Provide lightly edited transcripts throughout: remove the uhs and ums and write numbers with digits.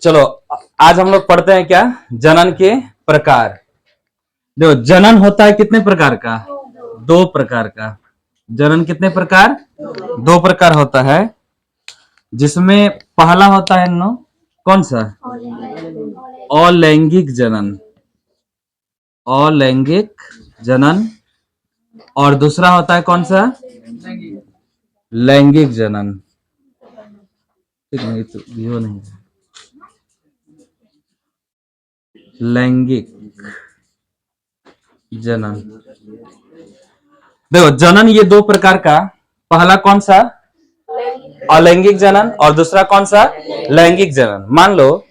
चलो, आज हम लोग पढ़ते हैं क्या, जनन के प्रकार। देखो, जनन होता है कितने प्रकार का? दो प्रकार का। जनन कितने प्रकार? दो प्रकार होता है, जिसमें पहला होता है नो, कौन सा? अलैंगिक जनन। अलैंगिक जनन। और दूसरा होता है कौन सा? लैंगिक जनन। ठीक नहीं तो यो नहीं, लैंगिक जनन। देखो, जनन ये दो प्रकार का, पहला कौन सा? अलैंगिक जनन। और दूसरा कौन सा? लैंगिक जनन। मान लो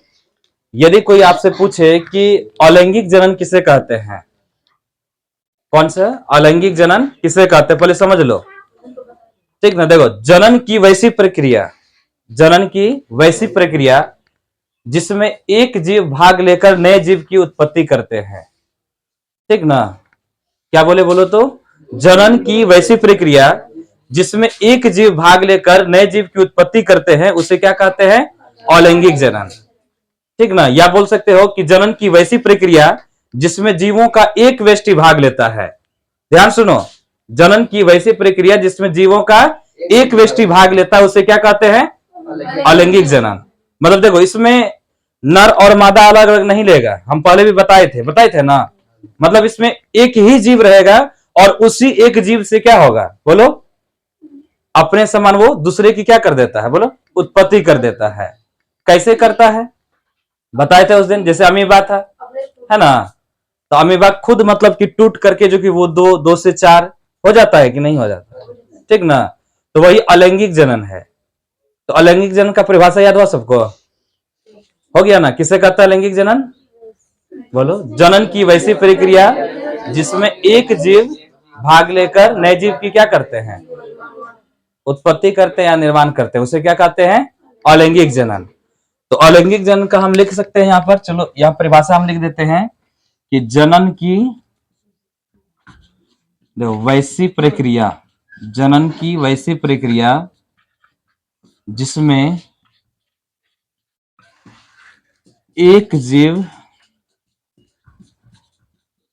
यदि कोई आपसे पूछे कि अलैंगिक जनन किसे कहते हैं, कौन सा अलैंगिक जनन किसे कहते हैं, पहले समझ लो। ठीक ना? देखो, जनन की वैसी प्रक्रिया, जनन की वैसी प्रक्रिया जिसमें एक जीव भाग लेकर नए जीव की उत्पत्ति करते हैं। ठीक ना? क्या बोले बोलो तो? जनन की वैसी प्रक्रिया जिसमें एक जीव भाग लेकर नए जीव की उत्पत्ति करते हैं, उसे क्या कहते हैं? अलैंगिक जनन। ठीक ना? या बोल सकते हो कि जनन की वैसी प्रक्रिया जिसमें जीवों का एक व्यष्टि भाग लेता है। ध्यान सुनो, जनन की वैसी प्रक्रिया जिसमें जीवों का एक व्यष्टि भाग लेता है, उसे क्या कहते हैं? अलैंगिक जनन। मतलब देखो, इसमें नर और मादा अलग अलग नहीं लेगा, हम पहले भी बताए थे ना। मतलब इसमें एक ही जीव रहेगा और उसी एक जीव से क्या होगा बोलो? अपने समान वो दूसरे की क्या कर देता है बोलो? उत्पत्ति कर देता है। कैसे करता है बताए थे उस दिन, जैसे अमीबा था, है ना? तो अमीबा खुद मतलब कि टूट करके जो कि वो दो दो से चार हो जाता है कि नहीं हो जाता है? ठीक ना? तो वही अलैंगिक जनन है। तो अलैंगिक जनन का परिभाषा याद हुआ सबको? हो गया ना? किसे कहता है लैंगिक जनन? बोलो। जनन की वैसी प्रक्रिया जिसमें एक जीव भाग लेकर नए जीव की क्या करते हैं? उत्पत्ति करते हैं या निर्माण करते हैं, उसे क्या कहते हैं? अलैंगिक जनन। तो अलैंगिक जनन का हम लिख सकते हैं यहां पर, चलो यहां परिभाषा हम लिख देते हैं कि जनन की वैसी प्रक्रिया, जनन की वैसी प्रक्रिया जिसमें एक जीव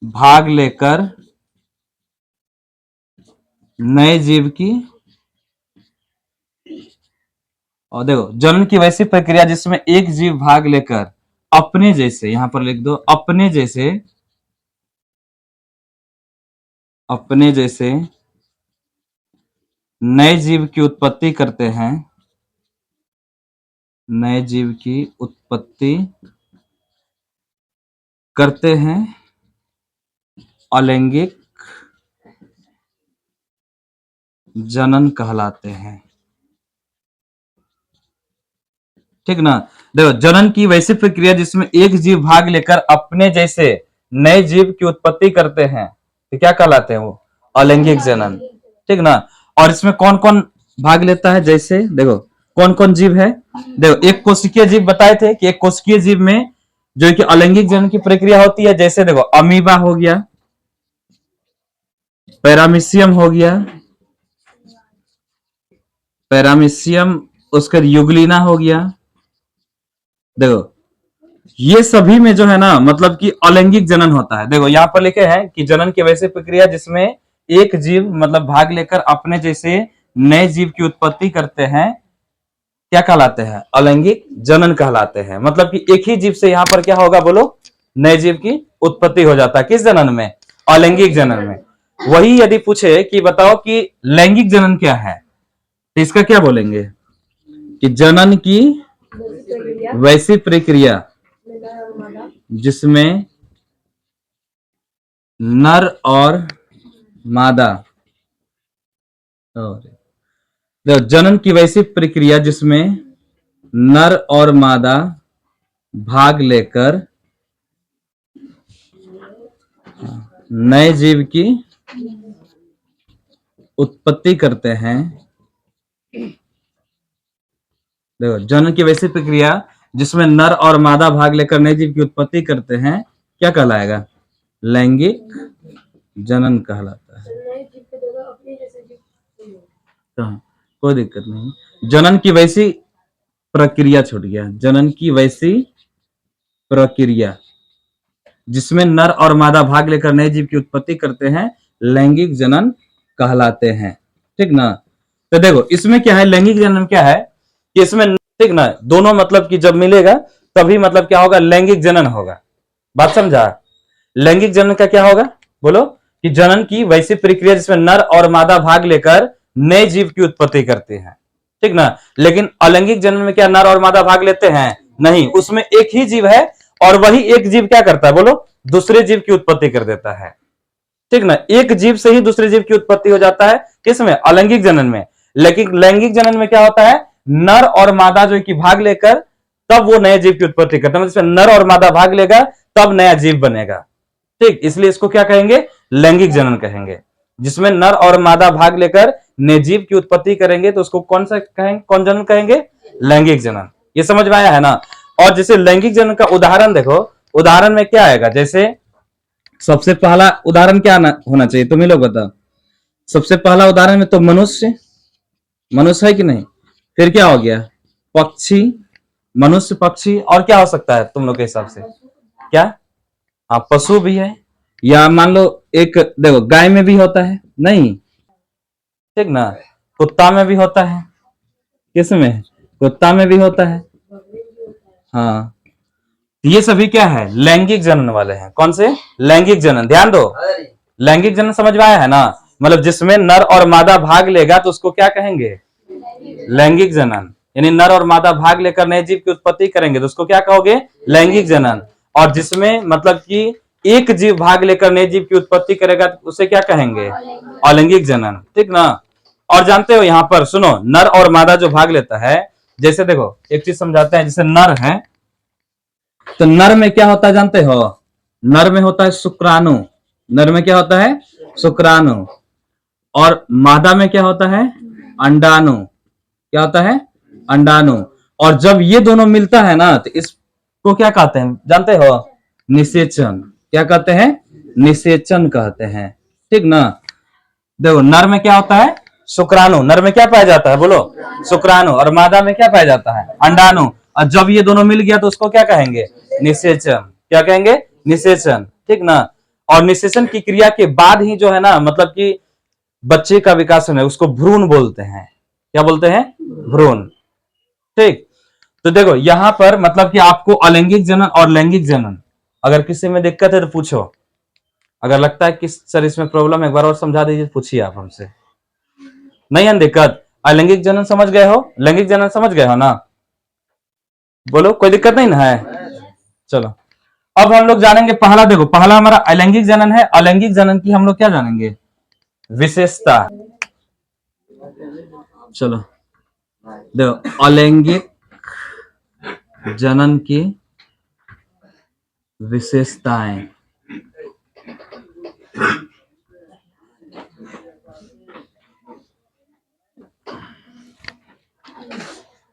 भाग लेकर नए जीव की, और देखो, जनन की वैसी प्रक्रिया जिसमें एक जीव भाग लेकर अपने जैसे, यहां पर लिख दो अपने जैसे, अपने जैसे नए जीव की उत्पत्ति करते हैं, नए जीव की उत्पत्ति करते हैं, अलैंगिक जनन कहलाते हैं। ठीक ना? देखो, जनन की वैसी प्रक्रिया जिसमें एक जीव भाग लेकर अपने जैसे नए जीव की उत्पत्ति करते हैं, तो क्या कहलाते हैं वो? अलैंगिक जनन। ठीक ना? और इसमें कौन कौन भाग लेता है? जैसे देखो, कौन कौन जीव है? देखो, एक कोशिकीय जीव बताए थे कि एक कोशिकीय जीव में जो कि अलैंगिक जनन की प्रक्रिया होती है। जैसे देखो, अमीबा हो गया, पैरामीशियम हो गया, पैरामीशियम, उसका यूग्लिना हो गया। देखो, ये सभी में जो है ना, मतलब कि अलैंगिक जनन होता है। देखो, यहां पर लिखे हैं कि जनन की वैसी प्रक्रिया जिसमें एक जीव मतलब भाग लेकर अपने जैसे नए जीव की उत्पत्ति करते हैं, क्या कहलाते हैं? अलैंगिक जनन कहलाते हैं। मतलब कि एक ही जीव से यहां पर क्या होगा बोलो? नए जीव की उत्पत्ति हो जाता है। किस जनन में? अलैंगिक जनन में। वही यदि पूछे कि बताओ कि लैंगिक जनन क्या है, तो इसका क्या बोलेंगे? कि जनन की वैसी प्रक्रिया जिसमें नर और मादा, जनन की वैसी प्रक्रिया जिसमें नर और मादा भाग लेकर नए जीव की उत्पत्ति करते हैं। देखो, जनन की वैसी प्रक्रिया जिसमें नर और मादा भाग लेकर नए जीव की उत्पत्ति करते हैं, क्या कहलाएगा? लैंगिक जनन कहलाता है। तो कोई दिक्कत नहीं। जनन की वैसी प्रक्रिया छूट गया, जनन की वैसी प्रक्रिया जिसमें नर और मादा भाग लेकर नए जीव की उत्पत्ति करते हैं, लैंगिक जनन कहलाते हैं। ठीक ना। तो देखो इसमें क्या है, लैंगिक जनन क्या है कि इसमें ठीक ना दोनों मतलब कि जब मिलेगा तभी मतलब क्या होगा, लैंगिक जनन होगा। बात समझा। लैंगिक जनन का क्या होगा बोलो, कि जनन की वैसी प्रक्रिया जिसमें नर और मादा भाग लेकर नए जीव की उत्पत्ति करते हैं। ठीक ना। लेकिन अलैंगिक जनन में क्या नर और मादा भाग लेते हैं, नहीं, उसमें एक ही जीव है और वही एक जीव क्या करता है बोलो, दूसरे जीव की उत्पत्ति कर देता है। ठीक ना। एक जीव से ही दूसरे जीव की उत्पत्ति हो जाता है, किसमें, अलैंगिक जनन में। लेकिन लैंगिक जनन में क्या होता है, नर और मादा जो कि भाग लेकर तब वो नए जीव की उत्पत्ति करता है, मतलब नर और मादा भाग लेगा तब नया जीव बनेगा। ठीक, इसलिए इसको क्या कहेंगे, लैंगिक जनन कहेंगे। जिसमें नर और मादा भाग लेकर नए जीव की उत्पत्ति करेंगे तो उसको कौन सा कहेंगे, कौन जनन कहेंगे, लैंगिक जनन। ये समझ में आया है ना। और जैसे लैंगिक जनन का उदाहरण देखो, उदाहरण में क्या आएगा, जैसे सबसे पहला उदाहरण क्या होना चाहिए, तुम ही लोग बताओ। सबसे पहला उदाहरण में तो मनुष्य, मनुष्य है कि नहीं, फिर क्या हो गया, पक्षी, मनुष्य पक्षी, और क्या हो सकता है तुम लोग के हिसाब से, क्या, हाँ पशु भी है, या मान लो एक देखो गाय में भी होता है, नहीं, ठीक ना, कुत्ता में भी होता है, किसमें, कुत्ता में भी होता है, हाँ। ये सभी क्या है, लैंगिक जनन वाले हैं। कौन से, लैंगिक जनन। ध्यान दो, लैंगिक जनन समझ में आया है ना, मतलब जिसमें नर और मादा भाग लेगा तो उसको क्या कहेंगे, लैंगिक जनन। यानी नर और मादा भाग लेकर नए जीव की उत्पत्ति करेंगे तो उसको क्या कहोगे, लैंगिक जनन। और जिसमें मतलब कि एक जीव भाग लेकर नए जीव की उत्पत्ति करेगा तो उसे क्या कहेंगे, अलैंगिक जनन। ठीक ना। और जानते हो यहां पर सुनो, नर और मादा जो भाग लेता है, जैसे देखो एक चीज समझाते हैं, जैसे नर है तो नर में क्या होता है जानते हो, नर में होता है शुक्राणु, नर में क्या होता है, शुक्राणु। और मादा में क्या होता है, अंडाणु। क्या होता है, अंडाणु। और जब ये दोनों मिलता है ना तो इसको क्या कहते हैं जानते हो, निषेचन। क्या कहते हैं, निषेचन कहते हैं। ठीक ना। देखो नर में क्या होता है, शुक्राणु, नर में क्या पाया जाता है बोलो, शुक्राणु, और मादा में क्या पाया जाता है, अंडाणु। और जब ये दोनों मिल गया तो उसको क्या कहेंगे, निषेचन। क्या कहेंगे, निषेचन। ठीक ना। और निषेचन की क्रिया के बाद ही जो है ना, मतलब कि बच्चे का विकास है उसको भ्रूण बोलते हैं। क्या बोलते हैं, भ्रूण। ठीक। तो देखो यहां पर मतलब कि आपको अलैंगिक जनन और लैंगिक जनन, अगर किसी में दिक्कत है तो पूछो, अगर लगता है कि सर इसमें प्रॉब्लम है एक बार और समझा दीजिए, पूछिए आप हमसे। नहीं है दिक्कत, अलैंगिक जनन समझ गए हो, लैंगिक जनन समझ गए हो ना, बोलो कोई दिक्कत नहीं ना है। चलो अब हम लोग जानेंगे पहला, देखो पहला हमारा अलैंगिक जनन है। अलैंगिक जनन की हम लोग क्या जानेंगे, विशेषता। चलो देखो अलैंगिक जनन की विशेषताएं।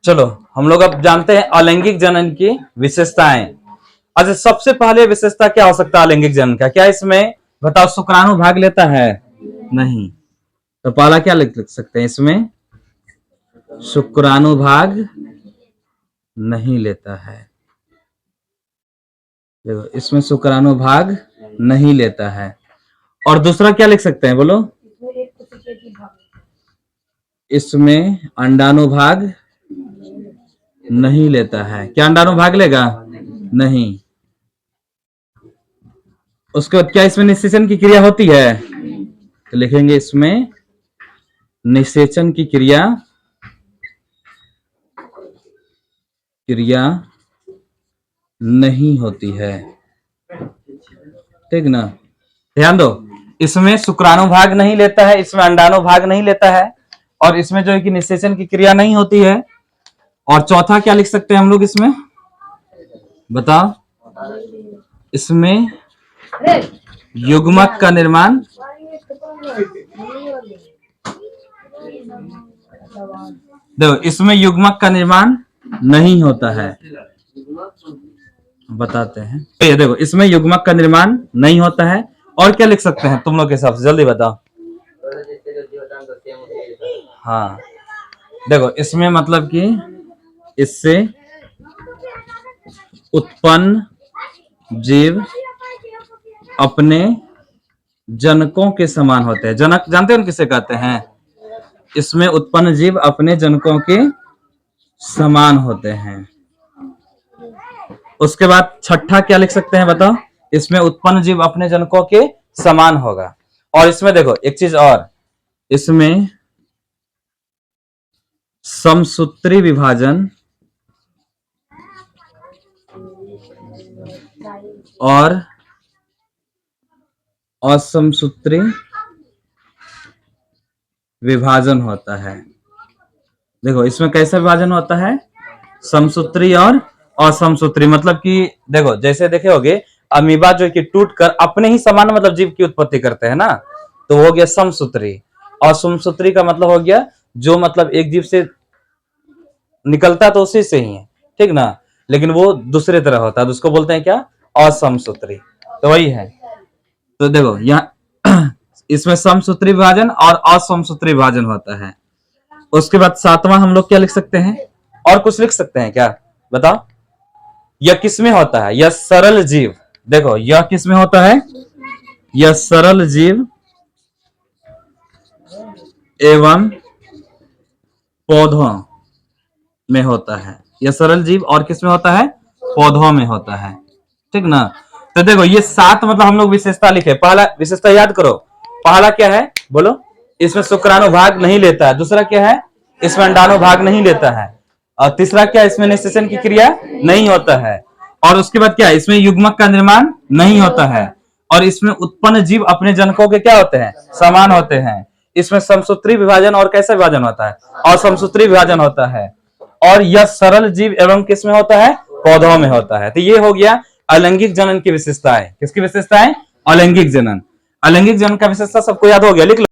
चलो हम लोग अब जानते हैं अलैंगिक जनन की विशेषताएं। अच्छा सबसे पहले विशेषता क्या हो सकता है अलैंगिक जनन का, क्या इसमें बताओ शुक्राणु भाग लेता है, नहीं, तो पहला क्या लिख सकते हैं, इसमें शुक्राणु भाग नहीं लेता है। देखो इसमें शुक्राणु भाग नहीं लेता है। और दूसरा क्या लिख सकते हैं बोलो, इसमें अंडाणु भाग नहीं लेता है। क्या अंडाणु भाग लेगा, नहीं। उसके बाद क्या इसमें निषेचन की क्रिया होती है, तो लिखेंगे इसमें निषेचन की क्रिया नहीं होती है। ठीक ना। ध्यान दो, इसमें शुक्राणु भाग नहीं लेता है, इसमें अंडाणु भाग नहीं लेता है, और इसमें जो है कि निषेचन की क्रिया नहीं होती है। और चौथा क्या लिख सकते हैं हम लोग इसमें, बताओ, इसमें युग्मक का निर्माण देखो इसमें युग्मक का निर्माण नहीं होता है, बताते हैं। ये देखो इसमें युग्मक का निर्माण नहीं होता है। और क्या लिख सकते हैं तुम लोग के हिसाब से, जल्दी बताओ। हाँ देखो इसमें मतलब कि इससे उत्पन्न जीव अपने जनकों के समान होते हैं। जनक जानते हैं किसे कहते हैं? इसमें उत्पन्न जीव अपने जनकों के समान होते हैं। उसके बाद छठा क्या लिख सकते हैं बताओ? इसमें उत्पन्न जीव अपने जनकों के समान होगा। और इसमें देखो एक चीज और, इसमें समसूत्री विभाजन और असमसूत्री विभाजन होता है। देखो इसमें कैसा विभाजन होता है? समसूत्री और असमसूत्री। मतलब कि देखो जैसे देखे होगे अमीबा जो कि टूट कर अपने ही समान मतलब जीव की उत्पत्ति करते हैं ना, तो हो गया समसूत्री। असमसूत्री का मतलब हो गया जो मतलब एक जीव से निकलता तो उसी से ही है, ठीक ना, लेकिन वो दूसरे तरह होता है, तो उसको बोलते हैं क्या? असमसूत्री। तो वही है। तो देखो यहाँ इसमें समसूत्री विभाजन और असमसूत्री विभाजन होता है। उसके बाद सातवां हम लोग क्या लिख सकते हैं? और कुछ लिख सकते हैं क्या बताओ? यह किसमें होता है? यह सरल जीव। देखो यह किसमें होता है? यह सरल जीव एवं पौधों में होता है। यह सरल जीव और किसमें होता है? पौधों में होता है, ठीक ना। तो देखो ये 7 मतलब हम लोग विशेषता लिखे। पहला विशेषता याद करो, पहला क्या है बोलो? इसमें शुक्राणु भाग नहीं लेता है। दूसरा क्या है? इसमें अंडाणु भाग नहीं लेता है। और तीसरा क्या? इसमें निषेचन की क्रिया नहीं होता है। और उसके बाद क्या? इसमें युग्मक का निर्माण नहीं होता है। और इसमें उत्पन्न जीव अपने जनकों के क्या होते हैं? समान होते हैं। इसमें समसूत्री विभाजन और कैसा विभाजन होता है? असमसूत्री विभाजन होता है। और यह सरल जीव एवं किसमें होता है? पौधों में होता है। तो ये हो गया अलैंगिक जनन की विशेषताएं। किसकी विशेषताएं? अलैंगिक जनन। अलैंगिक जनन का विशेषता सबको याद हो गया, लिख लो।